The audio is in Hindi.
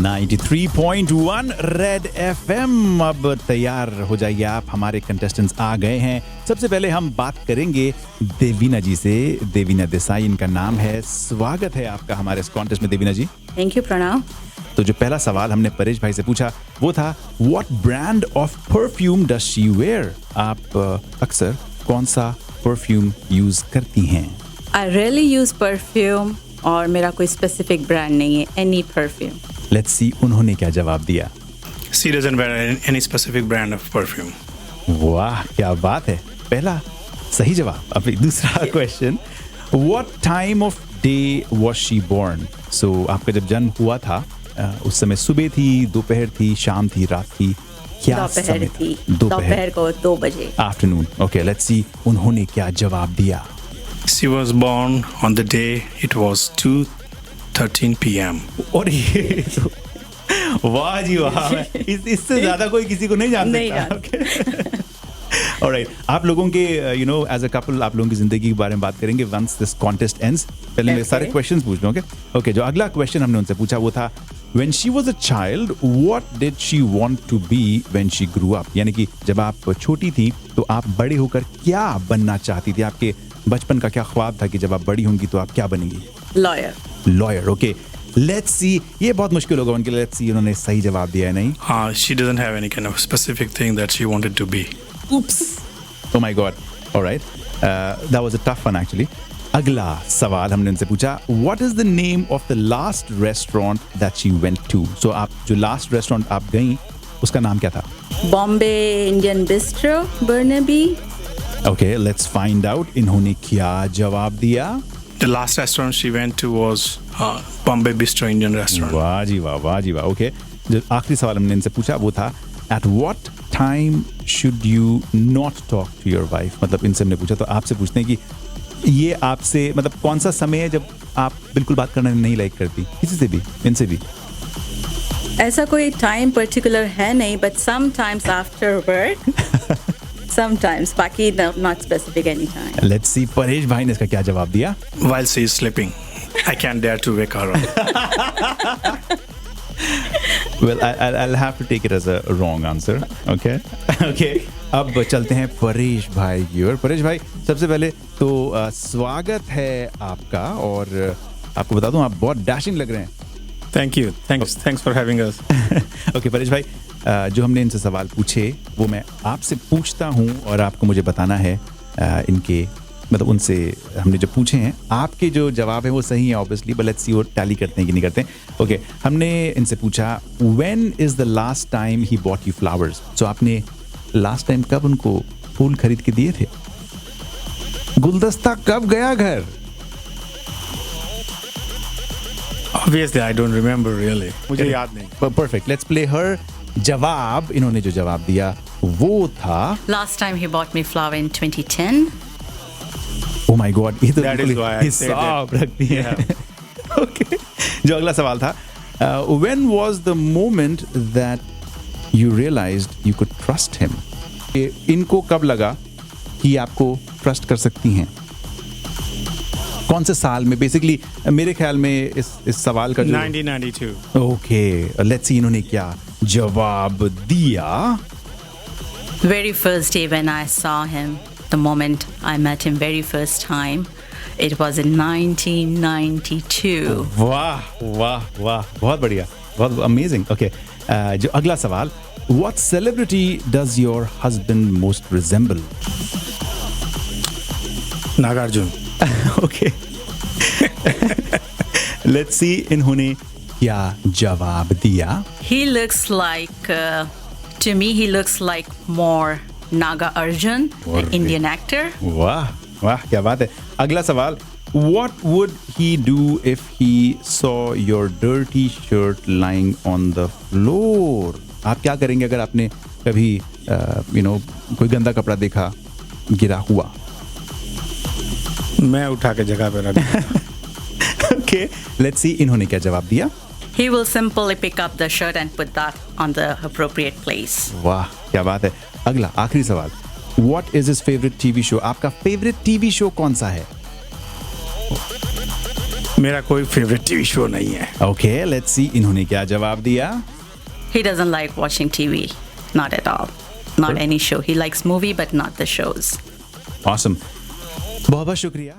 93.1 रेड एफएम। अब तैयार हो जाइए आप, हमारे कंटेस्टेंट्स आ गए हैं। सबसे पहले हम बात करेंगे देवीना जी से। देवीना देसाई इनका नाम है। स्वागत है आपका हमारे इस कॉन्टेस्ट में देवीना जी। Thank you Pranav. तो जो पहला सवाल हमने परेश भाई से पूछा वो था what brand of perfume does she where. आप अक्सर कौन सा परफ्यूम यूज करती हैं? आई रियली यूज परफ्यूम और मेरा कोई स्पेसिफिक ब्रांड नहीं है, एनी परफ्यूम। लेट्स सी उन्होंने क्या जवाब दिया। She doesn't wear any specific brand of perfume. वाह क्या बात है, पहला सही जवाब। अभी दूसरा question, what time of day was she born. So आपका जब जन्म हुआ था उस समय सुबह थी, दोपहर थी, शाम थी, रात थी, क्या दोपहर समय थी। था? दोपहर को 2 बजे। आफ्टरनून। ओके, लेट्स सी उन्होंने क्या जवाब दिया। She was born on the day it was 2:13 p.m. और ये तो वाह जी वाह, इससे ज्यादा कोई किसी को नहीं जान सकता। Alright, आप लोगों के you know as a couple आप लोगों की जिंदगी के बारे में बात करेंगे वंस दिस कॉन्टेस्ट एंड्स। पहले मैं सारे क्वेश्चंस पूछ लूं। ओके, जो अगला क्वेश्चन हमने उनसे पूछा वो था when she was a child what did she want to be when she grew up. यानी कि जब आप छोटी थी तो आप बड़े होकर क्या बनना चाहती थी? आपके बचपन का क्या ख्वाब था कि जब आप बड़ी होंगी तो आप क्या बनेंगी? Lawyer. Lawyer. Okay, let's see. ये बहुत मुश्किल होगा उनके लिए। लेट्स सी उन्होंने सही जवाब दिया है। नहीं, She doesn't have any kind of specific thing that she wanted to be. Oops. Oh my God. All right. That was a tough one actually. अगला सवाल हमने उनसे पूछा What is the name of the last restaurant that she went to? So आप जो last restaurant आप गई उसका नाम क्या था? Bombay Indian bistro, Burnaby. Okay, let's find out इन्होंने क्या जवाब दिया। The last restaurant she went to was Bombay Bistro Indian restaurant. वाह जी वाह, वाह जी वाह। ओके, जो आखिरी सवाल हमने इनसे पूछा वो था At what time should you not talk to your wife? मतलब इनसे हमने पूछा तो आपसे पूछते हैं कि ये आपसे मतलब कौन सा समय है जब आप बिल्कुल बात करना नहीं लाइक करती किसी से भी, इनसे भी? ऐसा कोई टाइम पर्टिकुलर है नहीं, but sometimes after work, sometimes, बाकी not specific any time. Let's see Paresh भाई ने इसका क्या जवाब दिया। While she is sleeping, I can't dare to wake her up. Well, I'll have to take it as a wrong answer. Okay. Okay. अब चलते हैं परेश भाई की ओर। परेश भाई सबसे पहले तो स्वागत है आपका, और आपको बता दूं आप बहुत डैशिंग लग रहे हैं। Thank you. Thanks for having us. Okay Paresh भाई, जो हमने इनसे सवाल पूछे वो मैं आपसे पूछता हूँ और आपको मुझे बताना है इनके मतलब उनसे हमने जो पूछे हैं आपके जो जवाब है वो सही है ऑब्वियसली, बट लेट्स सी वो टैली करते हैं कि नहीं करते हैं। ओके, हमने इनसे पूछा when is the last time he bought you flowers. So आपने लास्ट टाइम कब उनको फूल खरीद के दिए थे? गुलदस्ता कब गया घर? Obviously, I don't remember really. मुझे याद नहीं। परफेक्ट, लेट्स प्ले हर जवाब। इन्होंने जो जवाब दिया वो था last time he bot me flower in 2010। Oh my God, ये तो That is why I said हिसाब रखती है। Okay, जो अगला सवाल था when was the moment that you realized you could trust him? इनको कब लगा कि आपको ट्रस्ट कर सकती हैं? कौन से साल में? बेसिकली मेरे ख्याल में इस सवाल का जो 1992. ओके, लेट्स सी इन्होंने क्या जवाब दिया। Very first day when I saw him, the moment I met him very first time, it was in 1992. वाह वाह वाह, बहुत बढ़िया, बहुत अमेजिंग। ओके, जो अगला सवाल, what celebrity does your husband most resemble? Nagarjun. Okay, let's see इन्होंने क्या जवाब दिया। He looks like, to me, he looks like more Naga Arjun, an Indian actor. वाह वाह, क्या बात है। अगला सवाल, what would he do if he saw your dirty shirt lying on the floor? आप क्या करेंगे अगर आपने कभी कोई गंदा कपड़ा देखा गिरा हुआ? मैं उठा के जगह पे रख दूंगा। ओके, लेट्स सी इन्होंने क्या जवाब दिया। He will simply pick up the shirt and put that on the appropriate place. वाह क्या बात है। अगला आखिरी सवाल, What is his favorite TV show? आपका फेवरेट टीवी शो कौन सा है? मेरा कोई फेवरेट टीवी शो नहीं है. ओके, लेट्स सी इन्होंने क्या जवाब दिया. He doesn't like watching TV. Not at all. Not any show. He likes movie but not the shows. Awesome. बहुत बहुत शुक्रिया.